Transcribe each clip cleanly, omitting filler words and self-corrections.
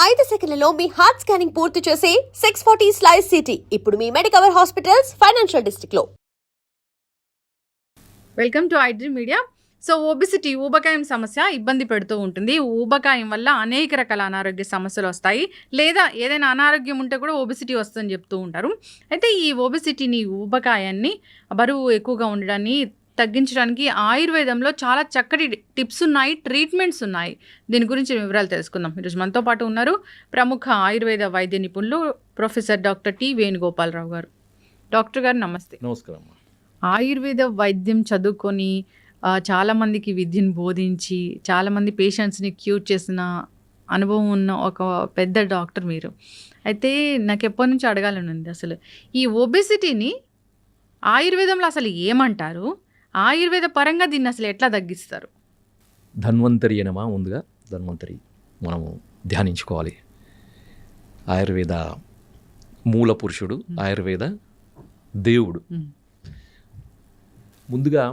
5 సెకన్లలో మీ heart scanning పూర్తి చేసి 640 స్లైస్ సిటీ ఇప్పుడు మీ మెడికవర్ హాస్పిటల్స్ ఫైనాన్షియల్ డిస్ట్రిక్ట్ లో. Welcome to iDream media. So obesity, ఊబకాయం సమస్య ఇబ్బంది పెడుతూ ఉంటుంది. ఊబకాయం వల్ల అనేక రకాల అనారోగ్య సమస్యలు వస్తాయి, లేదా ఏదైనా అనారోగ్యం ఉంటే కూడా ఒబిసిటీ వస్తుందని చెప్తూ ఉంటారు. అయితే ఈ ఒబిసిటీని, ఊబకాయాన్ని, బరువు ఎక్కువగా ఉండడాన్ని తగ్గించడానికి ఆయుర్వేదంలో చాలా చక్కటి టిప్స్ ఉన్నాయి, ట్రీట్మెంట్స్ ఉన్నాయి. దీని గురించి వివరాలు తెలుసుకుందాం. ఈరోజు మనతో పాటు ఉన్నారు ప్రముఖ ఆయుర్వేద వైద్య నిపుణులు ప్రొఫెసర్ డాక్టర్ టి వేణుగోపాలరావు గారు. డాక్టర్ గారు నమస్తే. నమస్కారం. ఆయుర్వేద వైద్యం చదువుకొని చాలామందికి విద్యను బోధించి చాలామంది పేషెంట్స్ని క్యూర్ చేసిన అనుభవం ఉన్న ఒక పెద్ద డాక్టర్ మీరు. అయితే నాకు ఎప్పటి నుంచి అడగాలని ఉంది, అసలు ఈ ఒబెసిటీని ఆయుర్వేదంలో అసలు ఏమంటారు, ఆయుర్వేద పరంగా దీన్ని అసలు ఎట్లా తగ్గిస్తారు? ధన్వంతరి అనమా, ముందుగా ధన్వంతరి మనము ధ్యానించుకోవాలి. ఆయుర్వేద మూల పురుషుడు, ఆయుర్వేద దేవుడు. ముందుగా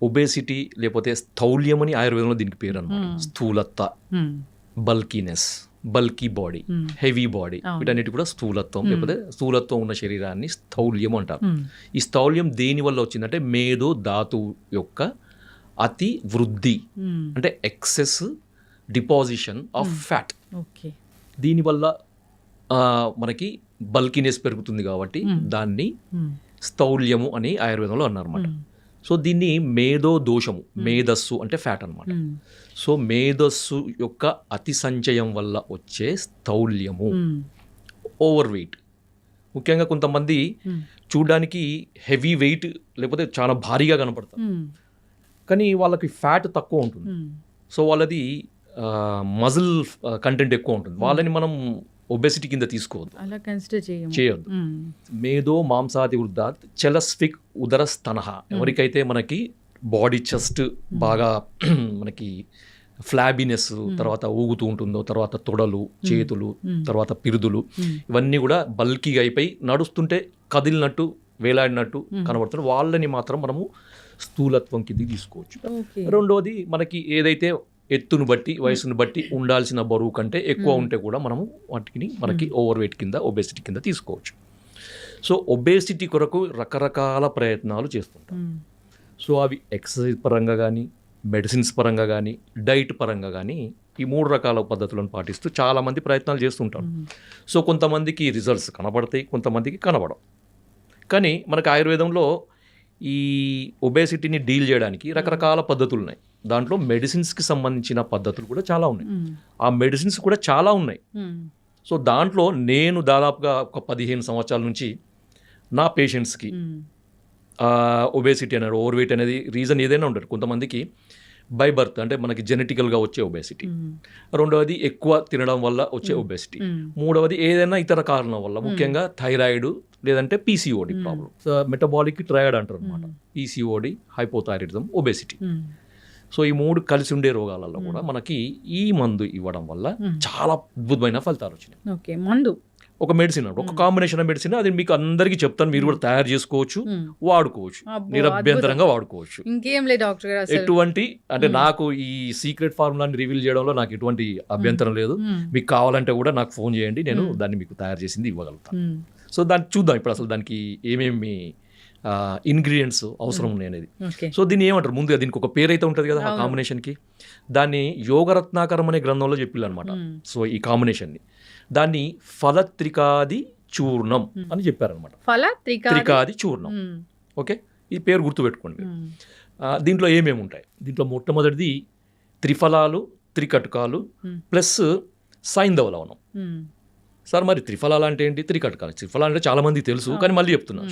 ఒబేసిటీ లేకపోతే స్థౌల్యం అని ఆయుర్వేదంలో దీనికి పేరు అనమాట. స్థూలత్వ, బల్కీనెస్, బల్కీ బాడీ, హెవీ బాడీ, వీటన్నిటి కూడా స్థూలత్వం లేకపోతే స్థూలత్వం ఉన్న శరీరాన్ని స్థౌల్యం అంటారు. ఈ స్థౌల్యం దేని వల్ల వచ్చిందంటే మేధో ధాతువు యొక్క అతి వృద్ధి, అంటే ఎక్సెస్ డిపాజిషన్ ఆఫ్ ఫ్యాట్. దీనివల్ల మనకి బల్కీనెస్ పెరుగుతుంది కాబట్టి దాన్ని స్థౌల్యము అని ఆయుర్వేదంలో అన్నారన్నమాట. సో దీన్ని మేధో దోషము, మేధస్సు అంటే ఫ్యాట్ అనమాట. సో మేధస్సు యొక్క అతి సంచయం వల్ల వచ్చే స్థౌల్యము, ఓవర్ వెయిట్. ముఖ్యంగా కొంతమంది చూడడానికి హెవీ వెయిట్ లేకపోతే చాలా భారీగా కనపడతారు, కానీ వాళ్ళకి ఫ్యాట్ తక్కువ ఉంటుంది. సో వాళ్ళది మజిల్ కంటెంట్ ఎక్కువ ఉంటుంది. వాళ్ళని మనం ఒబెసిటీ కింద తీసుకోవద్దు, అలా కన్సిడర్ చేయొద్దు. మేధో మాంసాది వృద్ధాత్ చలస్ఫిక్ ఉదర స్తనః. ఎవరికైతే మనకి బాడీ చెస్ట్ బాగా మనకి ఫ్లాబీనెస్, తర్వాత ఊగుతూ ఉంటుందో, తర్వాత తొడలు, చేతులు, తర్వాత పిరుదులు, ఇవన్నీ కూడా బల్కీగా అయిపోయి నడుస్తుంటే కదిలినట్టు, వేలాడినట్టు కనబడుతుంది, వాళ్ళని మాత్రం మనము స్థూలత్వం కింద తీసుకోవచ్చు. రెండోది, మనకి ఏదైతే ఎత్తును బట్టి, వయసును బట్టి ఉండాల్సిన బరువు కంటే ఎక్కువ ఉంటే కూడా మనము వాటిని మనకి ఓవర్ వెయిట్ కింద, ఒబేసిటీ కింద తీసుకోవచ్చు. సో ఒబేసిటీ కొరకు రకరకాల ప్రయత్నాలు చేస్తుంటాం. సో అవి ఎక్సర్సైజ్ పరంగా కానీ, మెడిసిన్స్ పరంగా కానీ, డైట్ పరంగా కానీ, ఈ 3 రకాల పద్ధతులను పాటిస్తూ చాలామంది ప్రయత్నాలు చేస్తుంటారు. సో కొంతమందికి రిజల్ట్స్ కనబడతాయి, కొంతమందికి కనబడవు. కానీ మనకు ఆయుర్వేదంలో ఈ ఒబేసిటీని డీల్ చేయడానికి రకరకాల పద్ధతులు ఉన్నాయి. దాంట్లో మెడిసిన్స్కి సంబంధించిన పద్ధతులు కూడా చాలా ఉన్నాయి. ఆ మెడిసిన్స్ కూడా చాలా ఉన్నాయి. సో దాంట్లో నేను దాదాపుగా ఒక 15 సంవత్సరాల నుంచి నా పేషెంట్స్కి ఒబేసిటీ అనేది, ఓవర్ వెయిట్ అనేది రీజన్ ఏదైనా ఉండదు. కొంతమందికి బై బర్త్ అంటే మనకి జెనెటికల్గా వచ్చే ఒబేసిటీ, రెండవది ఎక్కువ తినడం వల్ల వచ్చే ఒబేసిటీ, మూడవది ఏదైనా ఇతర కారణం వల్ల, ముఖ్యంగా థైరాయిడ్ లేదంటే పీసీఓడి ప్రాబ్లం, మెటబాలిక్ ట్రయాడ్ అంటారు అనమాట. PCOD, hypothyroidism, obesity. సో ఈ 3 కలిసి ఉండే రోగాలలో కూడా మనకి ఈ మందు ఇవ్వడం వల్ల చాలా అద్భుతమైన ఫలితాలు వచ్చినాయి. మందు ఒక మెడిసిన్, ఒక కాంబినేషన్ ఆఫ్ మెడిసిన్, అది మీకు అందరికీ చెప్తాను, మీరు కూడా తయారు చేసుకోవచ్చు, వాడుకోవచ్చు, నిరభ్యంతరంగా వాడుకోవచ్చు. ఇంకేం లేదు డాక్టర్ గారు, ఎటువంటి అంటే నాకు ఈ సీక్రెట్ ఫార్ములాని రివీల్ చేయడంలో నాకు ఎటువంటి అభ్యంతరం లేదు. మీకు కావాలంటే కూడా నాకు ఫోన్ చేయండి, నేను దాన్ని మీకు తయారు చేసింది ఇవ్వగలుగుతాను. సో దాన్ని చూద్దాం ఇప్పుడు అసలు దానికి ఏమేమి ఇంగ్రీడియంట్స్ అవసరం ఉన్నాయి అనేది. సో దీన్ని ఏమంటారు, ముందుగా దీనికి ఒక పేరు అయితే ఉంటుంది కదా ఆ కాంబినేషన్కి. దాన్ని యోగరత్నాకరం అనే గ్రంథంలో చెప్పిల్లనమాట. సో ఈ కాంబినేషన్ని దాన్ని ఫలత్రికాది చూర్ణం అని చెప్పారనమాట. త్రికాది చూర్ణం. ఓకే, ఈ పేరు గుర్తుపెట్టుకోండి. దీంట్లో ఏమేమి ఉంటాయి, దీంట్లో మొట్టమొదటిది త్రిఫలాలు, త్రికటకాలు ప్లస్ సైంధవ లవణం. సార్ మరి త్రిఫలాలు అంటే ఏంటి, త్రికటకాలు? త్రిఫలాలు అంటే చాలా మందికి తెలుసు, కానీ మళ్ళీ చెప్తున్నా.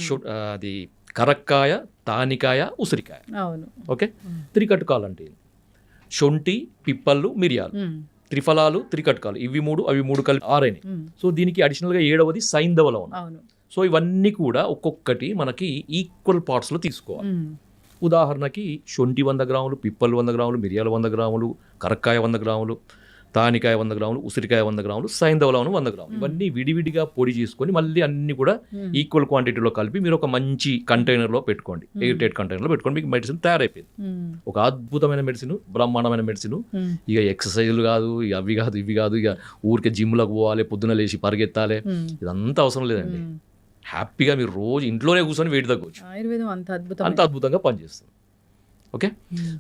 అది కరక్కాయ, తానికాయ, ఉసిరికాయ. ఓకే, త్రికటకాలు అంటే శొంఠి, పిప్పళ్ళు, మిరియాలు. త్రిఫలాలు, త్రికటకాలు, ఇవి 3, అవి 3 కలిపి 6 అయినాయి. సో దీనికి అడిషనల్గా 7వది సైంధవ లవణం. సో ఇవన్నీ కూడా ఒక్కొక్కటి మనకి ఈక్వల్ పార్ట్స్లో తీసుకోవాలి. ఉదాహరణకి శొంఠి 100 గ్రాములు, పిప్పళ్ళు 100 గ్రాములు, మిరియాలు 100 గ్రాములు, కరక్కాయ 100 గ్రాములు, తానికాయ 100 గ్రాములు, ఉసిరికాయ 100 గ్రాములు, సైంధవ లవణం 100 గ్రాములు, ఇవన్నీ విడివిడిగా పొడి చేసుకొని మళ్ళీ అన్ని కూడా ఈక్వల్ క్వాంటిటీలో కలిపి మీరు ఒక మంచి కంటైనర్లో పెట్టుకోండి, ఎయిర్ టైట్ కంటైనర్లో పెట్టుకోండి, మీకు మెడిసిన్ తయారైపోయింది. ఒక అద్భుతమైన మెడిసిన్, బ్రహ్మాండమైన మెడిసిన్. ఇక ఎక్సర్సైజులు కాదు, ఇక అవి కాదు ఇవి కాదు, ఇక ఊరికే జిమ్లకు పోవాలి, పొద్దున లేచి పరిగెత్తాలి, ఇదంతా అవసరం లేదండి. హ్యాపీగా మీరు రోజు ఇంట్లోనే కూర్చొని వెయిట్ తగ్గవచ్చు. ఆయుర్వేదం అంత అంత అద్భుతంగా పనిచేస్తుంది. ఓకే,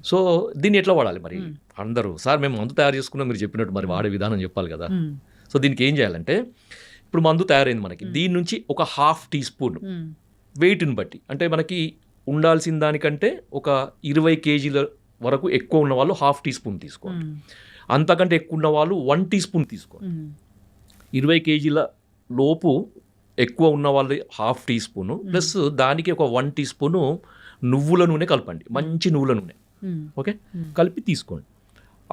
సో దీన్ని ఎట్లా వాడాలి మరి? అందరూ సార్ మేము మందు తయారు చేసుకున్నాం, మీరు చెప్పినట్టు మరి వాడే విధానం చెప్పాలి కదా. సో దీనికి ఏం చేయాలంటే, ఇప్పుడు మందు తయారైంది మనకి, దీని నుంచి ఒక 1/2 టీ స్పూన్ వెయిట్ని బట్టి, అంటే మనకి ఉండాల్సిన దానికంటే ఒక 20 కేజీల వరకు ఎక్కువ ఉన్న వాళ్ళు 1/2 టీ స్పూన్ తీసుకోండి, అంతకంటే ఎక్కువ ఉన్న వాళ్ళు 1 టీ స్పూన్ తీసుకోండి. 20 కేజీల లోపు ఎక్కువ ఉన్న వాళ్ళు 1/2 టీ స్పూను ప్లస్ దానికి ఒక 1 టీ స్పూను నువ్వుల నూనె కలపండి, మంచి నువ్వుల నూనె. ఓకే, కలిపి తీసుకోండి.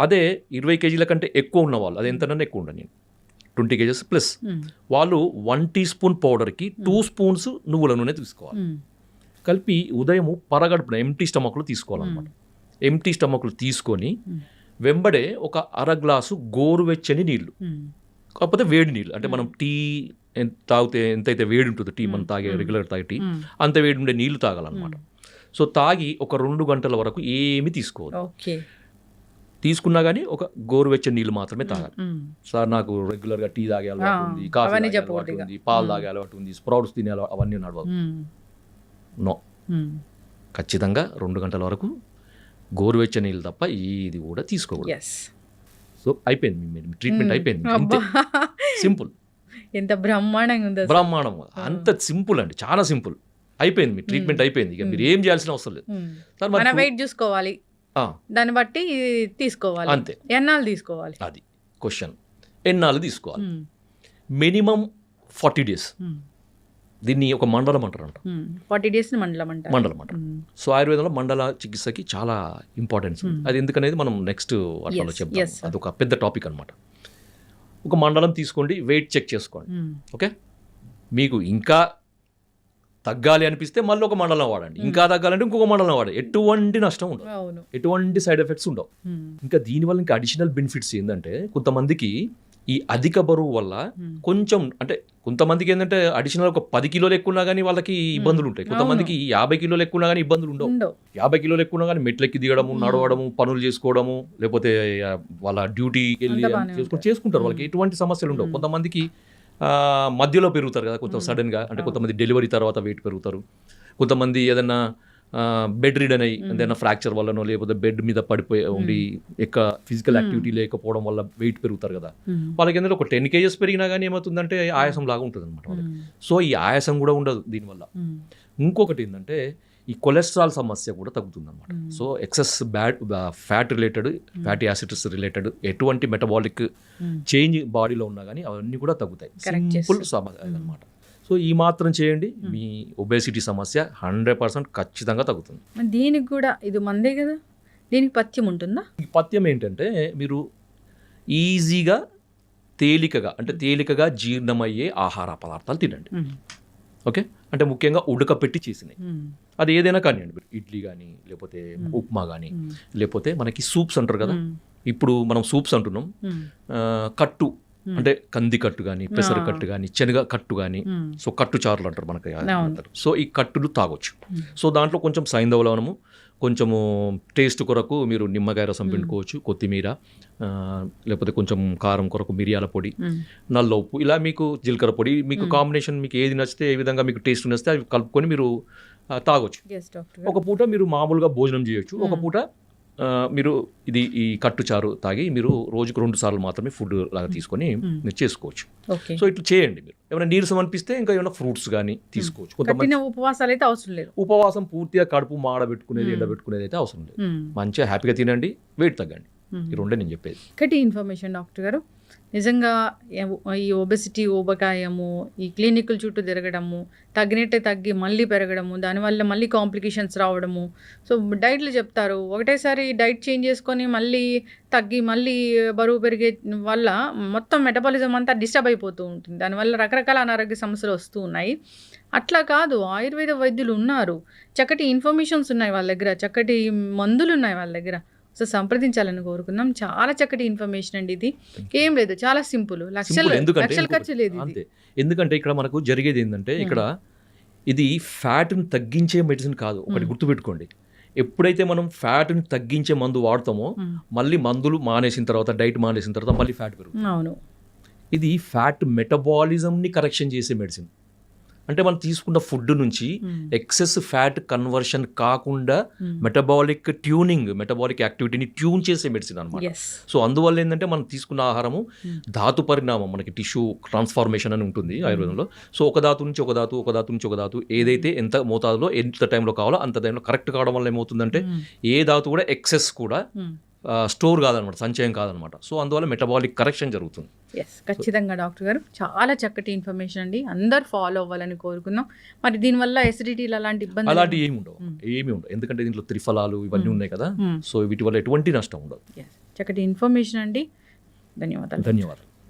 అదే 20 కేజీల కంటే ఎక్కువ ఉన్నవాళ్ళు, అది ఎంతనన్నా ఎక్కువ ఉండండి, 20 కేజెస్ ప్లస్ వాళ్ళు 1 టీ స్పూన్ పౌడర్కి 2 స్పూన్స్ నువ్వుల నూనె తీసుకోవాలి. కలిపి ఉదయం పరగడుపున ఎంటీ స్టమక్లో తీసుకోవాలన్నమాట. ఎంటీ స్టమక్లో తీసుకొని వెంబడే ఒక 1/2 గ్లాసు గోరువెచ్చని నీళ్లు, కాకపోతే వేడి నీళ్ళు, అంటే మనం టీ తాగితే ఎంతైతే వేడి ఉంటుందో, టీ మనం తాగే రెగ్యులర్ తాగే టీ అంత వేడి ఉండే నీళ్లు తాగాలన్నమాట. సో తాగి ఒక 2 గంటల వరకు ఏమి తీసుకోవాలి. తీసుకున్నా కానీ ఒక గోరువెచ్చని నీళ్ళు మాత్రమే తాగాలి. సార్ నాకు రెగ్యులర్గా టీ తాగే అలవాటు ఉంది, కాఫీ తాగే అలవాటు ఉంది, పాలు తాగే అలవాటు ఉంది, స్ప్రౌట్స్ తినే అవన్నీ నడవదు. నో, ఖచ్చితంగా 2 గంటల వరకు గోరువెచ్చని నీళ్ళు తప్ప ఇది కూడా తీసుకోకూడదు. సో అయిపోయింది, మీ ట్రీట్మెంట్ అయిపోయింది. సింపుల్, ఎంత బ్రహ్మాండంగా ఉంది, బ్రహ్మాండం, అంత సింపుల్ అండి, చాలా సింపుల్. అయిపోయింది, మీ ట్రీట్మెంట్ అయిపోయింది. ఇక మీరు ఏం చేయాల్సిన అవసరం లేదు. మన వెయిట్ చూసుకోవాలి, దాన్ని బట్టి తీసుకోవాలి. అంతే. ఎన్నాళ్ళు తీసుకోవాలి, అది క్వశ్చన్. ఎన్నాళ్ళు తీసుకోవాలి? Minimum 40 days. దీన్ని ఒక మండలం అంటారంట. 40 డేస్ మండలం అంటారు. సో ఆయుర్వేదంలో మండల చికిత్సకి చాలా ఇంపార్టెన్స్ ఉంది. అది ఎందుకనేది మనం నెక్స్ట్ వాటిలో చెప్తాం. అదొక పెద్ద టాపిక్ అనమాట. ఒక మండలం తీసుకోండి, వెయిట్ చెక్ చేసుకోండి. ఓకే, మీకు ఇంకా తగ్గాలి అనిపిస్తే మళ్ళీ ఒక మండలం వాడండి, ఇంకా తగ్గాలంటే ఇంకొక మండలం వాడండి. ఎటువంటి నష్టం ఉండదు, ఎటువంటి సైడ్ ఎఫెక్ట్స్ ఉండవు. ఇంకా దీనివల్ల ఇంకా అడిషనల్ బెనిఫిట్స్ ఏంటంటే, కొంతమందికి ఈ అధిక బరువు వల్ల కొంచెం, అంటే కొంతమందికి ఏంటంటే అడిషనల్ ఒక 10 కిలోలు ఎక్కువన్నా కానీ వాళ్ళకి ఇబ్బందులు ఉంటాయి. కొంతమందికి 50 కిలోలు ఎక్కువన్నా కానీ ఇబ్బందులు ఉండవు. 50 కిలోలు ఎక్కువన్నా కానీ మెట్లెక్కి దిగడము, నడవడము, పనులు చేసుకోవడము, లేకపోతే వాళ్ళ డ్యూటీకి వెళ్ళి చేసుకుంటారు. వాళ్ళకి ఎటువంటి సమస్యలు ఉండవు. కొంతమందికి మధ్యలో పెరుగుతారు కదా కొంత సడన్గా, అంటే కొంతమంది డెలివరీ తర్వాత వెయిట్ పెరుగుతారు. కొంతమంది ఏదైనా బెడ్ రిడన్ అయ్యి ఏదైనా ఫ్రాక్చర్ వల్లనో, లేకపోతే బెడ్ మీద పడిపోయి ఉండి ఫిజికల్ యాక్టివిటీ లేకపోవడం వల్ల వెయిట్ పెరుగుతారు కదా. వాళ్ళకి ఏంటంటే ఒక 10 కేజెస్ పెరిగినా కానీ ఏమవుతుందంటే ఆయాసం లాగా ఉంటుంది అనమాట వాళ్ళకి. సో ఈ ఆయాసం కూడా ఉండదు దీనివల్ల. ఇంకొకటి ఏంటంటే ఈ కొలెస్ట్రాల్ సమస్య కూడా తగ్గుతుంది అనమాట. So excess fat related, fatty acids related ఎటువంటి మెటబాలిక్ చేంజ్ బాడీలో ఉన్నా కానీ అవన్నీ కూడా తగ్గుతాయి. సింపుల్ సమస్య అనమాట. సో ఈ మాత్రం చేయండి, మీ ఒబేసిటీ సమస్య 100% ఖచ్చితంగా తగ్గుతుంది. దీనికి కూడా ఇది మందే కదా, దీనికి పథ్యం ఉంటుందా? ఈ పథ్యం ఏంటంటే, మీరు ఈజీగా తేలికగా జీర్ణమయ్యే ఆహార పదార్థాలు తినండి. ఓకే, అంటే ముఖ్యంగా ఉడకపెట్టి చేసినాయి. అది ఏదైనా కానివ్వండి, మీరు ఇడ్లీ కానీ, లేకపోతే ఉప్మా కానీ, లేకపోతే మనకి సూప్స్ అంటారు కదా. ఇప్పుడు మనం సూప్స్ అంటున్నాం. కట్టు అంటే కంది కట్టు కానీ, పెసర కట్టు కానీ, శనగ కట్టు కానీ, సో కట్టు చారులు అంటారు మనకి. సో ఈ కట్టులు తాగొచ్చు. సో దాంట్లో కొంచెం సైంధవ లవణము, కొంచెము టేస్ట్ కొరకు మీరు నిమ్మకాయ రసం పిండుకోవచ్చు, కొత్తిమీర, లేకపోతే కొంచెం కారం కొరకు మిరియాల పొడి, నల్ల ఉప్పు, ఇలా మీకు జీలకర్ర పొడి, మీకు కాంబినేషన్ మీకు ఏది నచ్చితే, ఏ విధంగా మీకు టేస్ట్ నచ్చితే అవి కలుపుకొని మీరు తాగొచ్చు. ఒక పూట మీరు మామూలుగా భోజనం చేయొచ్చు, ఒక పూట మీరు ఈ కట్టు చారు తాగి మీరు రోజుకు 2 సార్లు మాత్రమే ఫుడ్ లాగా తీసుకొని మీరు చేసుకోవచ్చు. సో ఇట్లా చేయండి. మీరు ఏమైనా నీరసం అనిపిస్తే ఇంకా ఏమైనా ఫ్రూట్స్ కానీ తీసుకోవచ్చు. కొంతమంది ఉపవాసాలు అయితే అవసరం లేదు. ఉపవాసం పూర్తిగా కడుపు మాడబెట్టుకునేది, ఎండబెట్టుకునేది అయితే అవసరం లేదు. మంచిగా హ్యాపీగా తినండి, వెయిట్ తగ్గండి. ఈ రెండే నేను చెప్పేది. ఒకటి ఇన్ఫర్మేషన్ డాక్టర్ గారు, నిజంగా ఈ ఒబెసిటీ, ఊబకాయము, ఈ క్లినిక్ల చుట్టూ తిరగడము, తగ్గినట్టే తగ్గి మళ్ళీ పెరగడము, దానివల్ల మళ్ళీ కాంప్లికేషన్స్ రావడము. సో డైట్లు చెప్తారు, ఒకటేసారి డైట్ చేంజ్ చేసుకొని మళ్ళీ తగ్గి మళ్ళీ బరువు పెరిగే వల్ల మొత్తం మెటబాలిజం అంతా డిస్టర్బ్ అయిపోతూ ఉంటుంది. దానివల్ల రకరకాల అనారోగ్య సమస్యలు వస్తూ ఉన్నాయి. అట్లా కాదు, ఆయుర్వేద వైద్యులు ఉన్నారు, చక్కటి ఇన్ఫర్మేషన్స్ ఉన్నాయి వాళ్ళ దగ్గర, చక్కటి మందులు ఉన్నాయి వాళ్ళ దగ్గర. సో సంప్రదించాలని కోరుకుందాం. చాలా చక్కటి ఇన్ఫర్మేషన్ అండి ఇది. ఏం లేదు, చాలా సింపుల్, సింపుల్. ఎందుకంటే లక్షల ఖర్చు లేదు ఇది. అంతే. ఎందుకంటే ఇక్కడ మనకు జరిగేది ఏంటంటే ఇక్కడ ఇది ఫ్యాట్ని తగ్గించే మెడిసిన్ కాదు. ఒకటి గుర్తుపెట్టుకోండి, ఎప్పుడైతే మనం ఫ్యాట్ని తగ్గించే మందు వాడతామో మళ్ళీ మందులు మానేసిన తర్వాత, డైట్ మానేసిన తర్వాత మళ్ళీ ఫ్యాట్ పెరుగుతుంది. అవును. ఇది ఫ్యాట్ మెటబాలిజంని కరెక్షన్ చేసే మెడిసిన్. అంటే మనం తీసుకున్న ఫుడ్ నుంచి ఎక్సెస్ ఫ్యాట్ కన్వర్షన్ కాకుండా మెటబాలిక్ ట్యూనింగ్, మెటబాలిక్ యాక్టివిటీని ట్యూన్ చేసే మెడిసిన్ అనమాట. ఎస్. సో అందువల్ల ఏంటంటే మనం తీసుకున్న ఆహారము ధాతు పరిణామం, మనకి టిష్యూ ట్రాన్స్ఫార్మేషన్ అని ఉంటుంది ఆయుర్వేదంలో. సో ఒక ధాతు నుంచి ఒక ధాతు, ఒక ధాతు నుంచి ఒక ధాతు, ఏదైతే ఎంత మోతాదులో ఎంత టైంలో కావాలో అంత టైంలో కరెక్ట్ కావడం వల్ల ఏమవుతుందంటే ఏ ధాతు కూడా ఎక్సెస్ కూడా స్టోర్ కాదనమాట, సంచయం కాదనమాట. సో అందువల్ల మెటబాలిక్ కరెక్షన్ జరుగుతుంది. ఎస్, ఖచ్చితంగా డాక్టర్ గారు చాలా చక్కటి ఇన్ఫర్మేషన్ అండి. అందరు ఫాలో అవ్వాలని కోరుకుందాం. మరి దీనివల్ల ఎసిడిటీలు అలాంటి ఇబ్బంది అలాంటివి ఏమి ఉండవు. ఎందుకంటే దీంట్లో త్రిఫలాలు ఇవన్నీ ఉన్నాయి కదా. సో వీటి వల్ల ఎటువంటి నష్టం ఉండదు. చక్కటి ఇన్ఫర్మేషన్ అండి. ధన్యవాదాలు. ధన్యవాదాలు.